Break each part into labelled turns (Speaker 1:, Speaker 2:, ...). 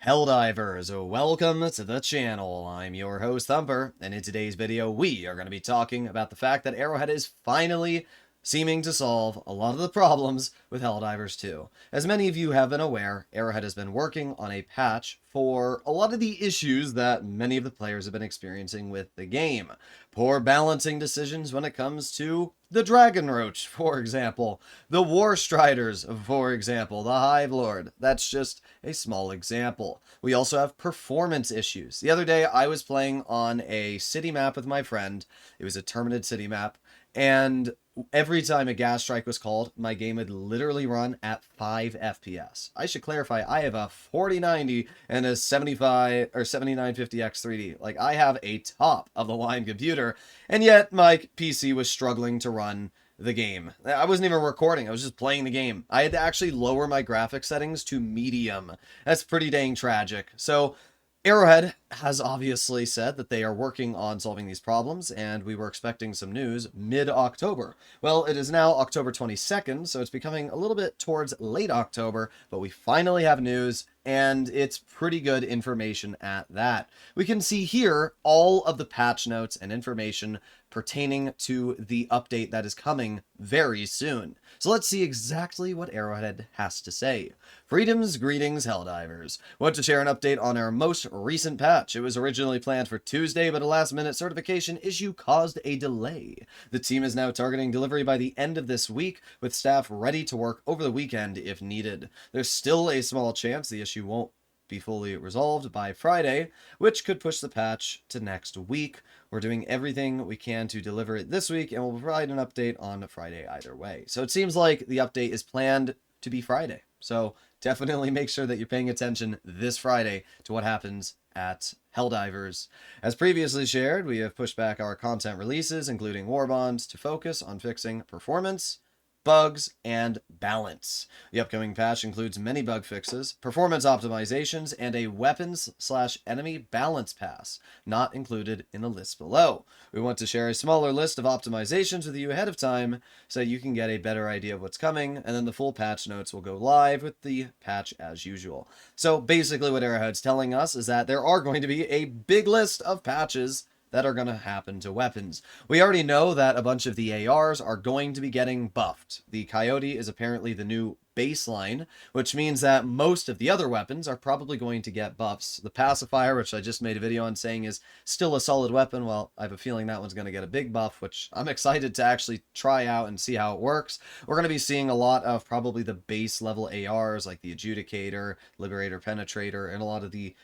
Speaker 1: Helldivers, welcome to the channel. I'm your host Thumper, and in today's video we are going to be talking about the fact that Arrowhead is finally seeming to solve a lot of the problems with Helldivers 2. As many of you have been aware, Arrowhead has been working on a patch for a lot of the issues that many of the players have been experiencing with the game. Poor balancing decisions when it comes to the Dragon Roach, for example. The War Striders, for example. The Hive Lord. That's just a small example. We also have performance issues. The other day I was playing on a city map with my friend. It was a Terminated city map. And every time a gas strike was called, my game would literally run at 5 FPS. I should clarify, I have a 4090 and a 75 or 7950 X3D. Like, I have a top of the line computer, and yet my PC was struggling to run the game. I wasn't even recording, I was just playing the game. I had to actually lower my graphics settings to medium. That's pretty dang tragic. So Arrowhead has obviously said that they are working on solving these problems, and we were expecting some news mid-October. Well, it is now October 22nd, so it's becoming a little bit towards late October, but we finally have news, and it's pretty good information at that. We can see here all of the patch notes and information pertaining to the update that is coming very soon. So let's see exactly what Arrowhead has to say. Freedom's greetings, Helldivers. Want to share an update on our most recent patch. It was originally planned for Tuesday, but a last-minute certification issue caused a delay. The team is now targeting delivery by the end of this week, with staff ready to work over the weekend if needed. There's still a small chance the issue won't be fully resolved by Friday, which could push the patch to next week. We're doing everything we can to deliver it this week, and we'll provide an update on Friday either way. So it seems like the update is planned to be Friday. So definitely make sure that you're paying attention this Friday to what happens at Helldivers. As previously shared, we have pushed back our content releases, including War Bonds, to focus on fixing performance, bugs, and balance. The upcoming patch includes many bug fixes, performance optimizations, and a weapons/enemy balance pass, not included in the list below. We want to share a smaller list of optimizations with you ahead of time so you can get a better idea of what's coming, and then the full patch notes will go live with the patch as usual. So basically what Arrowhead's telling us is that there are going to be a big list of patches that are going to happen to weapons. We already know that a bunch of the ARs are going to be getting buffed. The Coyote is apparently the new baseline, which means that most of the other weapons are probably going to get buffs. The Pacifier, which I just made a video on saying is still a solid weapon, well, I have a feeling that one's going to get a big buff, which I'm excited to actually try out and see how it works. We're going to be seeing a lot of probably the base level ARs like the Adjudicator, Liberator, Penetrator, and a lot of the,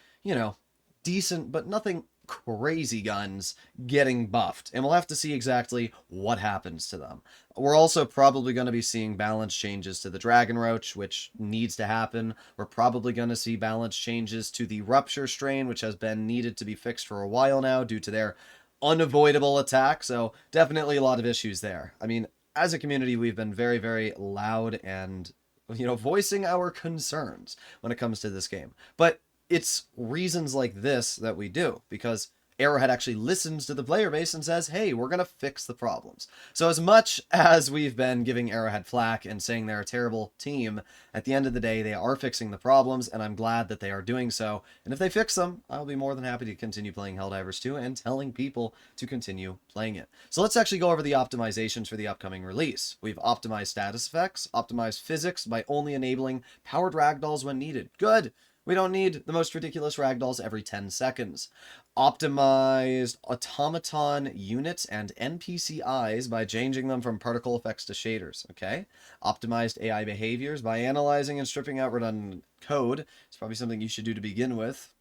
Speaker 1: decent but nothing crazy guns getting buffed, and we'll have to see exactly what happens to them. We're also probably going to be seeing balance changes to the Dragon Roach, which needs to happen. We're probably going to see balance changes to the Rupture strain, which has been needed to be fixed for a while now due to their unavoidable attack, so definitely a lot of issues there. I mean, as a community, we've been very, very loud and, voicing our concerns when it comes to this game. But it's reasons like this that we do, because Arrowhead actually listens to the player base and says, hey, we're going to fix the problems. So as much as we've been giving Arrowhead flack and saying they're a terrible team, at the end of the day, they are fixing the problems, and I'm glad that they are doing so. And if they fix them, I'll be more than happy to continue playing Helldivers 2 and telling people to continue playing it. So let's actually go over the optimizations for the upcoming release. We've optimized status effects, optimized physics by only enabling powered ragdolls when needed. Good! We don't need the most ridiculous ragdolls every 10 seconds. Optimized automaton units and NPC eyes by changing them from particle effects to shaders, okay? Optimized AI behaviors by analyzing and stripping out redundant code. It's probably something you should do to begin with.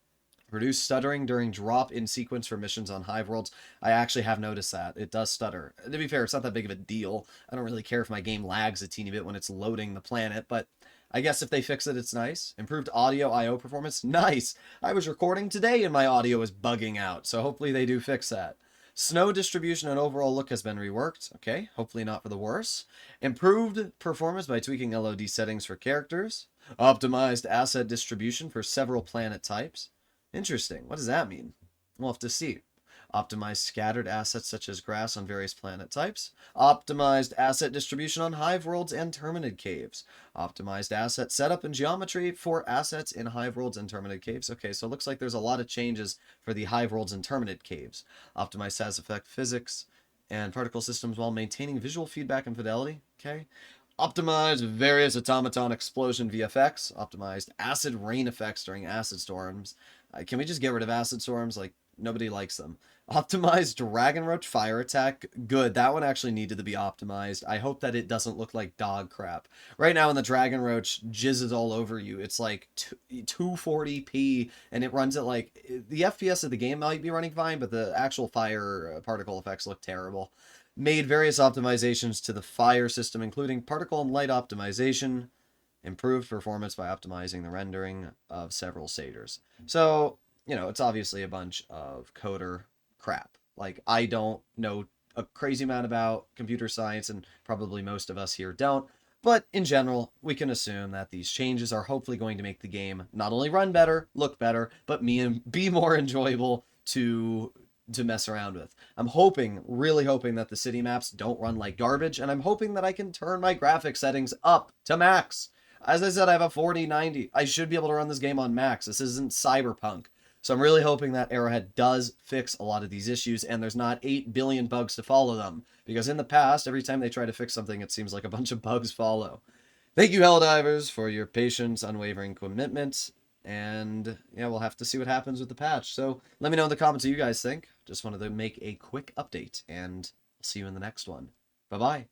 Speaker 1: Reduce stuttering during drop in sequence for missions on Hive Worlds. I actually have noticed that. It does stutter. To be fair, it's not that big of a deal. I don't really care if my game lags a teeny bit when it's loading the planet, but I guess if they fix it, it's nice. Improved audio I/O performance. Nice! I was recording today and my audio was bugging out, so hopefully they do fix that. Snow distribution and overall look has been reworked. Okay, hopefully not for the worse. Improved performance by tweaking LOD settings for characters. Optimized asset distribution for several planet types. Interesting. What does that mean? We'll have to see. optimized scattered assets such as grass on various planet types, optimized asset distribution on hive worlds and terminid caves, optimized asset setup and geometry for assets in hive worlds and terminid caves. Okay, so it looks like there's a lot of changes for the hive worlds and terminid caves. Optimized status effect physics and particle systems while maintaining visual feedback and fidelity. Okay. Optimized various automaton explosion VFX. Optimized acid rain effects during acid storms. Can we just get rid of acid storms? Like, nobody likes them. Optimized Dragon Roach fire attack. Good. That one actually needed to be optimized. I hope that it doesn't look like dog crap. Right now, when the Dragon Roach jizzes all over you, it's like 240p, and it runs at like... The FPS of the game might be running fine, but the actual fire particle effects look terrible. Made various optimizations to the fire system, including particle and light optimization, improved performance by optimizing the rendering of several shaders. So, you know, it's obviously a bunch of coder crap. Like, I don't know a crazy amount about computer science, and probably most of us here don't. But in general, we can assume that these changes are hopefully going to make the game not only run better, look better, but be more enjoyable to mess around with. I'm hoping, really hoping that the city maps don't run like garbage, and I'm hoping that I can turn my graphic settings up to max. As I said, I have a 4090. I should be able to run this game on max. This isn't Cyberpunk. So I'm really hoping that Arrowhead does fix a lot of these issues, and there's not 8 billion bugs to follow them. Because in the past, every time they try to fix something, it seems like a bunch of bugs follow. Thank you, Helldivers, for your patience, unwavering commitment, and yeah, we'll have to see what happens with the patch. So let me know in the comments what you guys think. Just wanted to make a quick update, and I'll see you in the next one. Bye-bye.